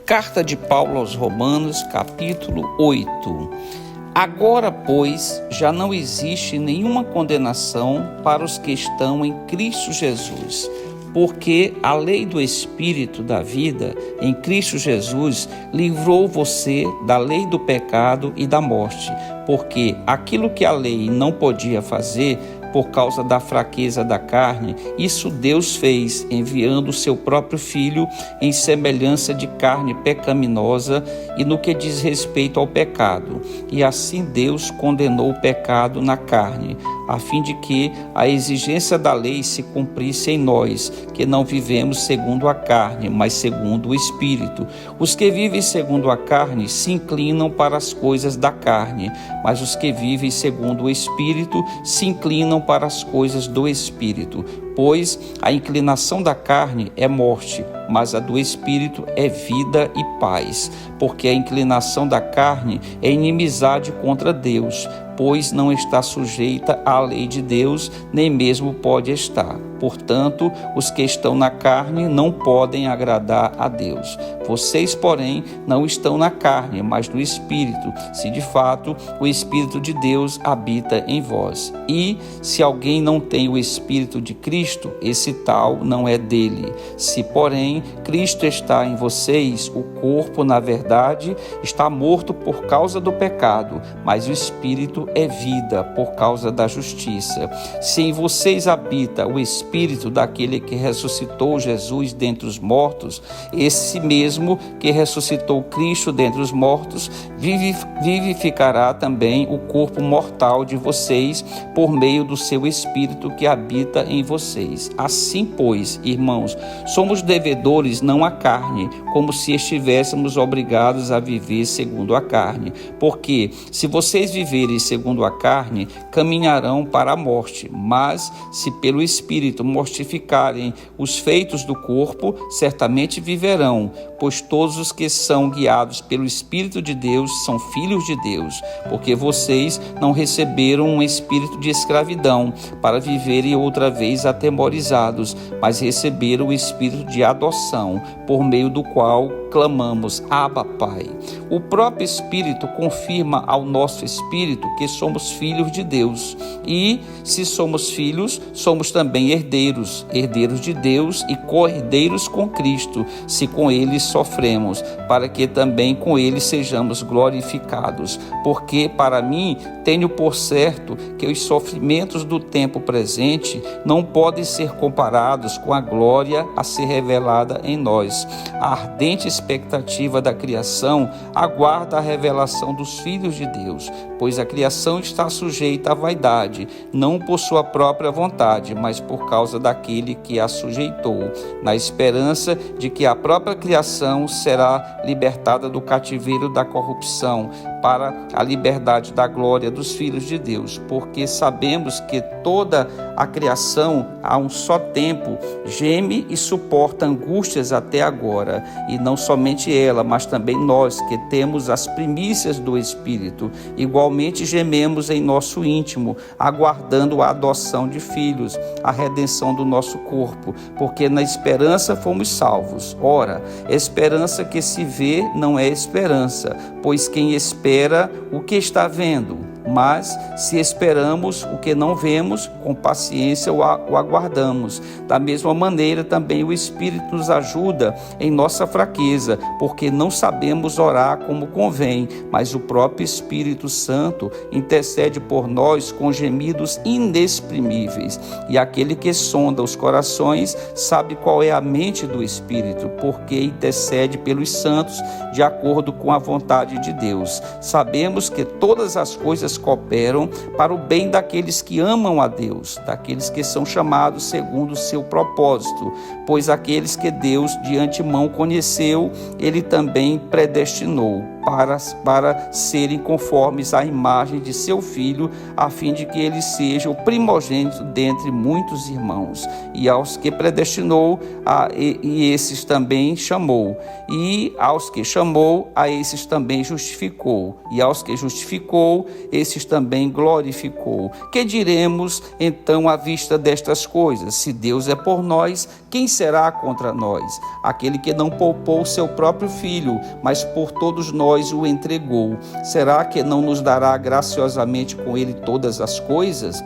Carta de Paulo aos Romanos, capítulo 8. Agora, pois, já não existe nenhuma condenação para os que estão em Cristo Jesus, porque a lei do Espírito da vida em Cristo Jesus livrou você da lei do pecado e da morte, porque aquilo que a lei não podia fazer, por causa da fraqueza da carne, isso Deus fez, enviando o seu próprio Filho em semelhança de carne pecaminosa e no que diz respeito ao pecado. E assim Deus condenou o pecado na carne, a fim de que a exigência da lei se cumprisse em nós, que não vivemos segundo a carne, mas segundo o Espírito. Os que vivem segundo a carne se inclinam para as coisas da carne, mas os que vivem segundo o Espírito se inclinam para as coisas do Espírito. Pois a inclinação da carne é morte, mas a do Espírito é vida e paz. Porque a inclinação da carne é inimizade contra Deus, pois não está sujeita à lei de Deus, nem mesmo pode estar. Portanto, os que estão na carne não podem agradar a Deus. Vocês, porém, não estão na carne, mas no Espírito, se de fato o Espírito de Deus habita em vós. E, se alguém não tem o Espírito de Cristo, esse tal não é dele. Se, porém, Cristo está em vocês, o corpo, na verdade, está morto por causa do pecado, mas o Espírito é vida por causa da justiça. Se em vocês habita o Espírito daquele que ressuscitou Jesus dentre os mortos, esse mesmo que ressuscitou Cristo dentre os mortos, vivificará também o corpo mortal de vocês por meio do seu Espírito que habita em vocês. Assim, pois, irmãos, somos devedores não à carne, como se estivéssemos obrigados a viver segundo a carne. Porque, se vocês viverem segundo a carne, caminharão para a morte. Mas, se pelo Espírito mortificarem os feitos do corpo, certamente viverão. Pois todos os que são guiados pelo Espírito de Deus são filhos de Deus. Porque vocês não receberam um espírito de escravidão para viverem outra vez atemorizados, mas receberam o espírito de adoção, por meio do qual clamamos: Abba, Pai. O próprio Espírito confirma ao nosso espírito que somos filhos de Deus. E, se somos filhos, somos também herdeiros, herdeiros de Deus e co-herdeiros com Cristo, se com ele sofremos, para que também com ele sejamos glorificados. Porque, para mim, tenho por certo que os sofrimentos do tempo presente não podem ser comparados com a glória a ser revelada em nós. A ardente expectativa da criação aguarda a revelação dos filhos de Deus, pois a criação está sujeita à vaidade, não por sua própria vontade, mas por causa daquele que a sujeitou, na esperança de que a própria criação será libertada do cativeiro da corrupção, para a liberdade da glória dos filhos de Deus. Porque sabemos que toda a criação, a um só tempo, geme e suporta angústias até agora, e não somente ela, mas também nós, que temos as primícias do Espírito, igualmente gememos em nosso íntimo, aguardando a adoção de filhos, a redenção do nosso corpo, porque na esperança fomos salvos. Ora, esperança que se vê não é esperança, pois quem espera o que está vendo, mas se esperamos o que não vemos, com paciência o aguardamos. Da mesma maneira também o Espírito nos ajuda em nossa fraqueza, porque não sabemos orar como convém, mas o próprio Espírito Santo intercede por nós com gemidos inexprimíveis. E aquele que sonda os corações sabe qual é a mente do Espírito, porque intercede pelos santos de acordo com a vontade de Deus. Sabemos que todas as coisas cooperam para o bem daqueles que amam a Deus, daqueles que são chamados segundo o seu propósito, pois aqueles que Deus de antemão conheceu, ele também predestinou para serem conformes à imagem de seu Filho, a fim de que ele seja o primogênito dentre muitos irmãos. E aos que predestinou, e esses também chamou. E aos que chamou, a esses também justificou. E aos que justificou, esses esses também glorificou. Que diremos, então, à vista destas coisas? Se Deus é por nós, quem será contra nós? Aquele que não poupou seu próprio filho, mas por todos nós o entregou. Será que não nos dará graciosamente com ele todas as coisas?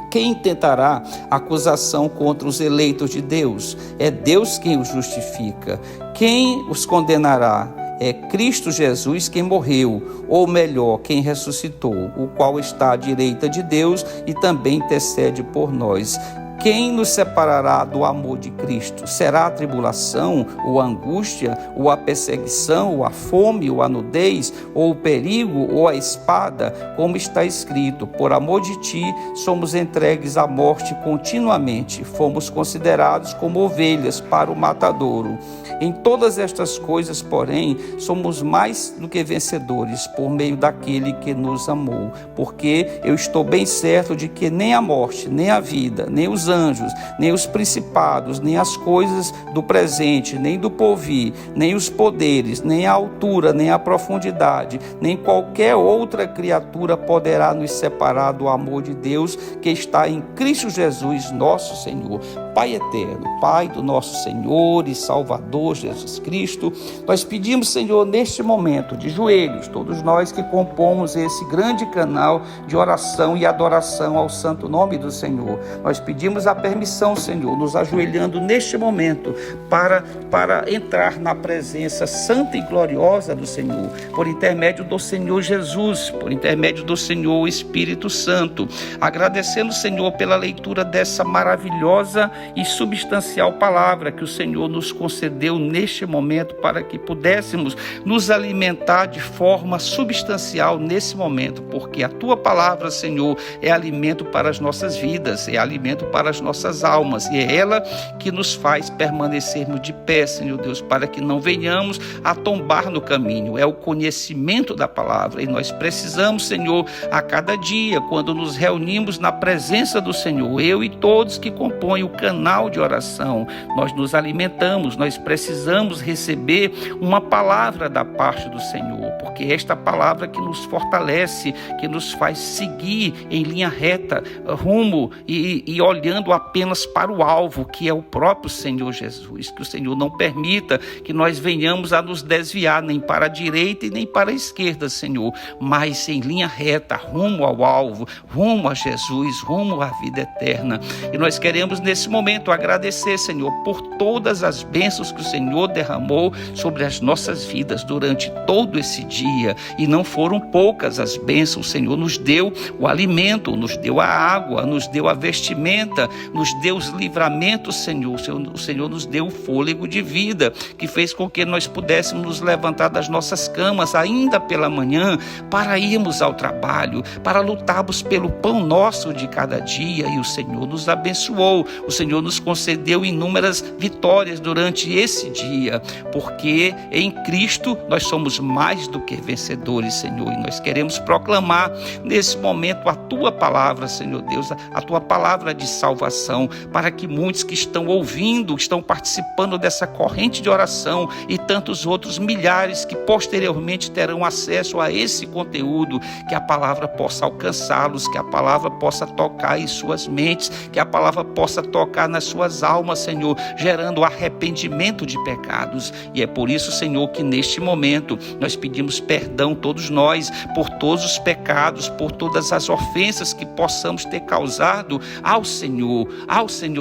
Quem intentará acusação contra os eleitos de Deus? É Deus quem os justifica. Quem os condenará? É Cristo Jesus quem morreu, ou melhor, quem ressuscitou, o qual está à direita de Deus e também intercede por nós. Quem nos separará do amor de Cristo? Será a tribulação, ou a angústia, ou a perseguição, ou a fome, ou a nudez, ou o perigo, ou a espada? Como está escrito, por amor de ti somos entregues à morte continuamente, fomos considerados como ovelhas para o matadouro. Em todas estas coisas, porém, somos mais do que vencedores por meio daquele que nos amou, porque eu estou bem certo de que nem a morte, nem a vida, nem os anjos, nem os principados, nem as coisas do presente, nem do porvir, nem os poderes, nem a altura, nem a profundidade, nem qualquer outra criatura poderá nos separar do amor de Deus que está em Cristo Jesus, nosso Senhor. Pai eterno, Pai do nosso Senhor e Salvador Jesus Cristo, nós pedimos, Senhor, neste momento, de joelhos, todos nós que compomos esse grande canal de oração e adoração ao santo nome do Senhor, nós pedimos a permissão, Senhor, nos ajoelhando neste momento para entrar na presença santa e gloriosa do Senhor, por intermédio do Senhor Jesus, por intermédio do Senhor Espírito Santo, agradecendo, Senhor, pela leitura dessa maravilhosa e substancial palavra que o Senhor nos concedeu neste momento para que pudéssemos nos alimentar de forma substancial nesse momento, porque a tua palavra, Senhor, é alimento para as nossas vidas, é alimento para as nossas almas, e é ela que nos faz permanecermos de pé, Senhor Deus, para que não venhamos a tombar no caminho. É o conhecimento da palavra, e nós precisamos, Senhor, a cada dia, quando nos reunimos na presença do Senhor, eu e todos que compõem o canal de oração, nós nos alimentamos, nós precisamos receber uma palavra da parte do Senhor, porque é esta palavra que nos fortalece, que nos faz seguir em linha reta, rumo e olhando apenas para o alvo, que é o próprio Senhor Jesus. Que o Senhor não permita que nós venhamos a nos desviar nem para a direita e nem para a esquerda, Senhor, mas em linha reta, rumo ao alvo, rumo a Jesus, rumo à vida eterna. E nós queremos nesse momento agradecer, Senhor, por todas as bênçãos que o Senhor derramou sobre as nossas vidas durante todo esse dia, e não foram poucas as bênçãos. O Senhor nos deu o alimento, nos deu a água, nos deu a vestimenta, nos deu os livramentos, Senhor. O Senhor nos deu o fôlego de vida, que fez com que nós pudéssemos nos levantar das nossas camas ainda pela manhã, para irmos ao trabalho, para lutarmos pelo pão nosso de cada dia, e o Senhor nos abençoou. O Senhor nos concedeu inúmeras vitórias durante esse dia, porque em Cristo nós somos mais do que vencedores, Senhor, e nós queremos proclamar nesse momento a tua palavra, Senhor Deus, a tua palavra de salvação, para que muitos que estão ouvindo, estão participando dessa corrente de oração, e tantos outros milhares que posteriormente terão acesso a esse conteúdo, que a palavra possa alcançá-los, que a palavra possa tocar em suas mentes, que a palavra possa tocar nas suas almas, Senhor, gerando arrependimento de pecados. E é por isso, Senhor, que neste momento nós pedimos perdão, todos nós, por todos os pecados, por todas as ofensas que possamos ter causado ao Senhor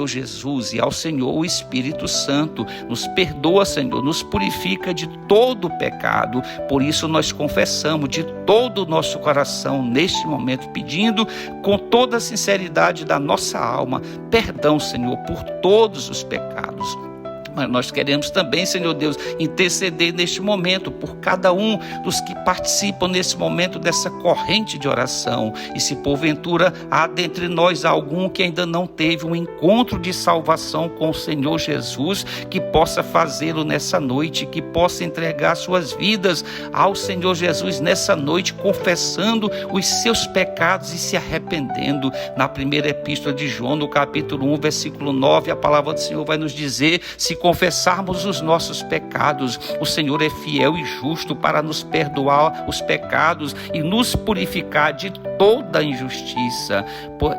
Jesus e ao Senhor o Espírito Santo. Nos perdoa, Senhor, nos purifica de todo o pecado. Por isso nós confessamos de todo o nosso coração neste momento, pedindo com toda a sinceridade da nossa alma perdão, Senhor, por todos os pecados. Mas nós queremos também, Senhor Deus, interceder neste momento por cada um dos que participam nesse momento dessa corrente de oração. E se porventura há dentre nós algum que ainda não teve um encontro de salvação com o Senhor Jesus, que possa fazê-lo nessa noite, que possa entregar suas vidas ao Senhor Jesus nessa noite, confessando os seus pecados e se arrependendo. Na primeira epístola de João, no capítulo 1, versículo 9, a palavra do Senhor vai nos dizer: se confessarmos os nossos pecados, o Senhor é fiel e justo para nos perdoar os pecados e nos purificar de toda a injustiça.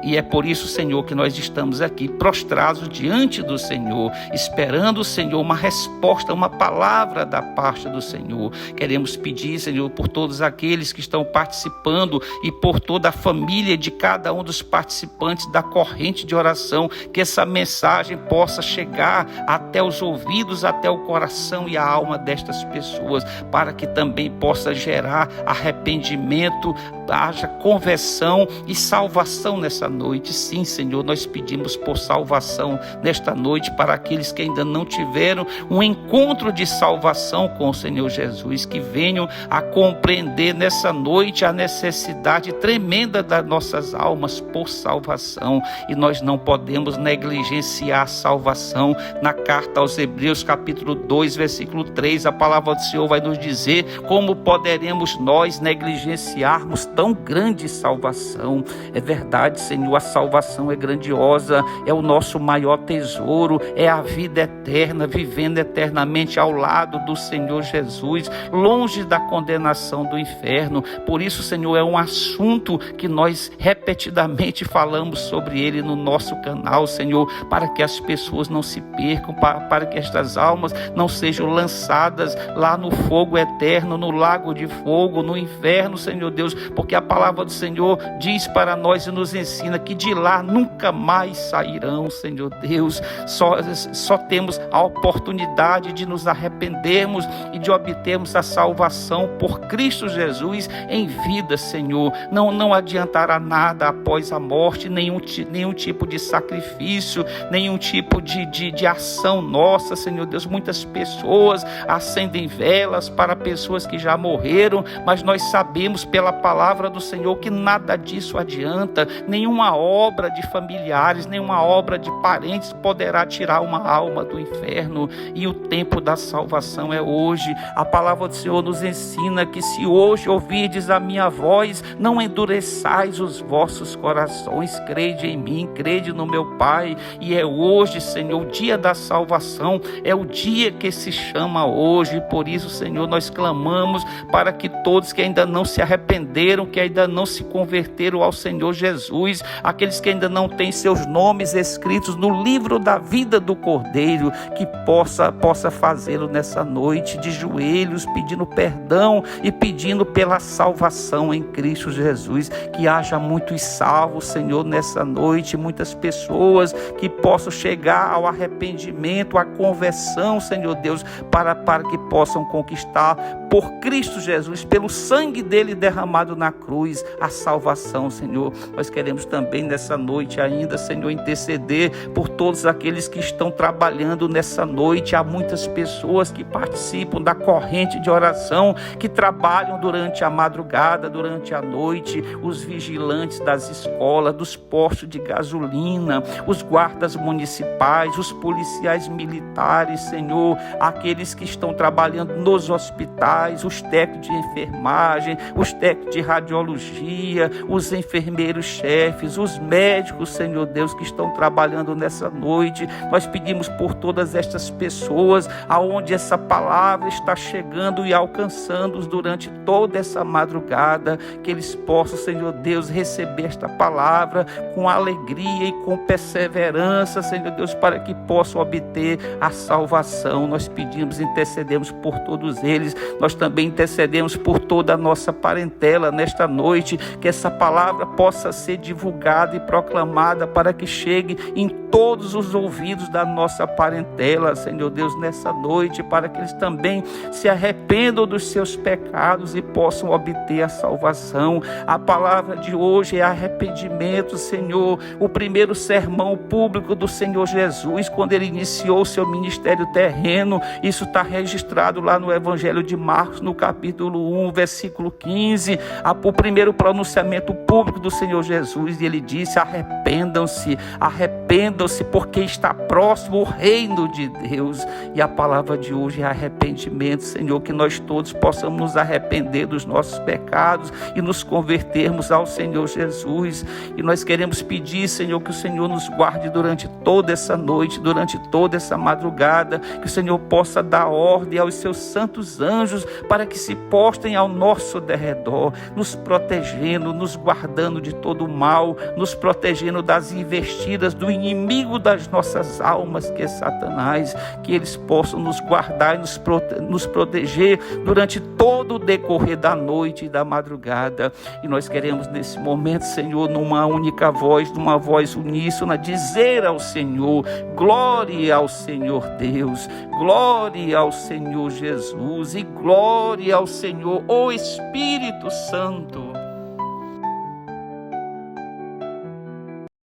E é por isso, Senhor, que nós estamos aqui prostrados diante do Senhor, esperando, Senhor, uma resposta, uma palavra da parte do Senhor. Queremos pedir, Senhor, por todos aqueles que estão participando e por toda a família de cada um dos participantes da corrente de oração, que essa mensagem possa chegar até os ouvidos, até o coração e a alma destas pessoas, para que também possa gerar arrependimento, haja conversão e salvação nessa noite. Sim, Senhor, nós pedimos por salvação nesta noite para aqueles que ainda não tiveram um encontro de salvação com o Senhor Jesus, que venham a compreender nessa noite a necessidade tremenda das nossas almas por salvação. E nós não podemos negligenciar a salvação. Na carta aos Hebreus, capítulo 2, versículo 3, a palavra do Senhor vai nos dizer como poderemos nós negligenciarmos tão grande salvação. É verdade, Senhor, a salvação é grandiosa, é o nosso maior tesouro, é a vida eterna, vivendo eternamente ao lado do Senhor Jesus, longe da condenação do inferno. Por isso, Senhor, é um assunto que nós repetidamente falamos sobre ele no nosso canal, Senhor, para que as pessoas não se percam, para que estas almas não sejam lançadas lá no fogo eterno, no lago de fogo, no inferno, Senhor Deus, porque a palavra do Senhor diz para nós e nos ensina que de lá nunca mais sairão, Senhor Deus. Só temos a oportunidade de nos arrependermos e de obtermos a salvação por Cristo Jesus em vida, Senhor. Não adiantará nada após a morte, nenhum tipo de sacrifício, nenhum tipo de ação nossa, Senhor Deus. Muitas pessoas acendem velas para pessoas que já morreram, mas nós sabemos pela palavra do Senhor que nada disso adianta. Nenhuma obra de familiares, nenhuma obra de parentes poderá tirar uma alma do inferno, e o tempo da salvação é hoje. A palavra do Senhor nos ensina que se hoje ouvirdes a minha voz, não endureçais os vossos corações, crede em mim, crede no meu Pai. E é hoje, Senhor, o dia da salvação, é o dia que se chama hoje. Por isso, Senhor, nós clamamos para que todos que ainda não se arrependeram, que ainda não se converteram ao Senhor Jesus, aqueles que ainda não têm seus nomes escritos no livro da vida do Cordeiro, que possa fazê-lo nessa noite de joelhos, pedindo perdão e pedindo pela salvação em Cristo Jesus. Que haja muitos salvos, Senhor, nessa noite, muitas pessoas que possam chegar ao arrependimento, à conversão, Senhor Deus, para que possam conquistar por Cristo Jesus, pelo sangue dele derramado na cruz, a salvação, Senhor. Nós queremos também nessa noite ainda, Senhor, interceder por todos aqueles que estão trabalhando nessa noite. Há muitas pessoas que participam da corrente de oração, que trabalham durante a madrugada, durante a noite, os vigilantes das escolas, dos postos de gasolina, os guardas municipais, os policiais militares, Senhor, aqueles que estão trabalhando nos hospitais, os técnicos de enfermagem, os técnicos de radiologia, os enfermeiros-chefes, os médicos, Senhor Deus, que estão trabalhando nessa noite. Nós pedimos por todas estas pessoas, aonde essa palavra está chegando e alcançando-os durante toda essa madrugada, que eles possam, Senhor Deus, receber esta palavra com alegria e com perseverança, Senhor Deus, para que possam obter a salvação. Nós pedimos, intercedemos por todos eles. Nós também intercedemos por toda a nossa parentela nesta noite, que essa palavra possa ser divulgada e proclamada para que chegue em todos os ouvidos da nossa parentela, Senhor Deus, nessa noite, para que eles também se arrependam dos seus pecados e possam obter a salvação. A palavra de hoje é arrependimento, Senhor. O primeiro sermão público do Senhor Jesus, quando ele iniciou o seu ministério terreno, isso está registrado lá no Evangelho de Marcos, no capítulo 1, versículo 15, o primeiro pronunciamento público do Senhor Jesus, e ele disse: arrependam-se, porque está próximo o reino de Deus. E a palavra de hoje é arrependimento, Senhor, que nós todos possamos nos arrepender dos nossos pecados e nos convertermos ao Senhor Jesus. E nós queremos pedir, Senhor, que o Senhor nos guarde durante toda essa noite, durante toda essa madrugada, que o Senhor possa dar ordem aos seus santos anjos para que se postem ao nosso derredor, nos protegendo, protegendo, nos guardando de todo mal, nos protegendo das investidas do inimigo das nossas almas, que é Satanás, que eles possam nos guardar e nos proteger durante todo o decorrer da noite e da madrugada. E nós queremos nesse momento, Senhor, numa única voz, numa voz uníssona, dizer ao Senhor: glória ao Senhor Deus, glória ao Senhor Jesus e glória ao Senhor, o Espírito Santo.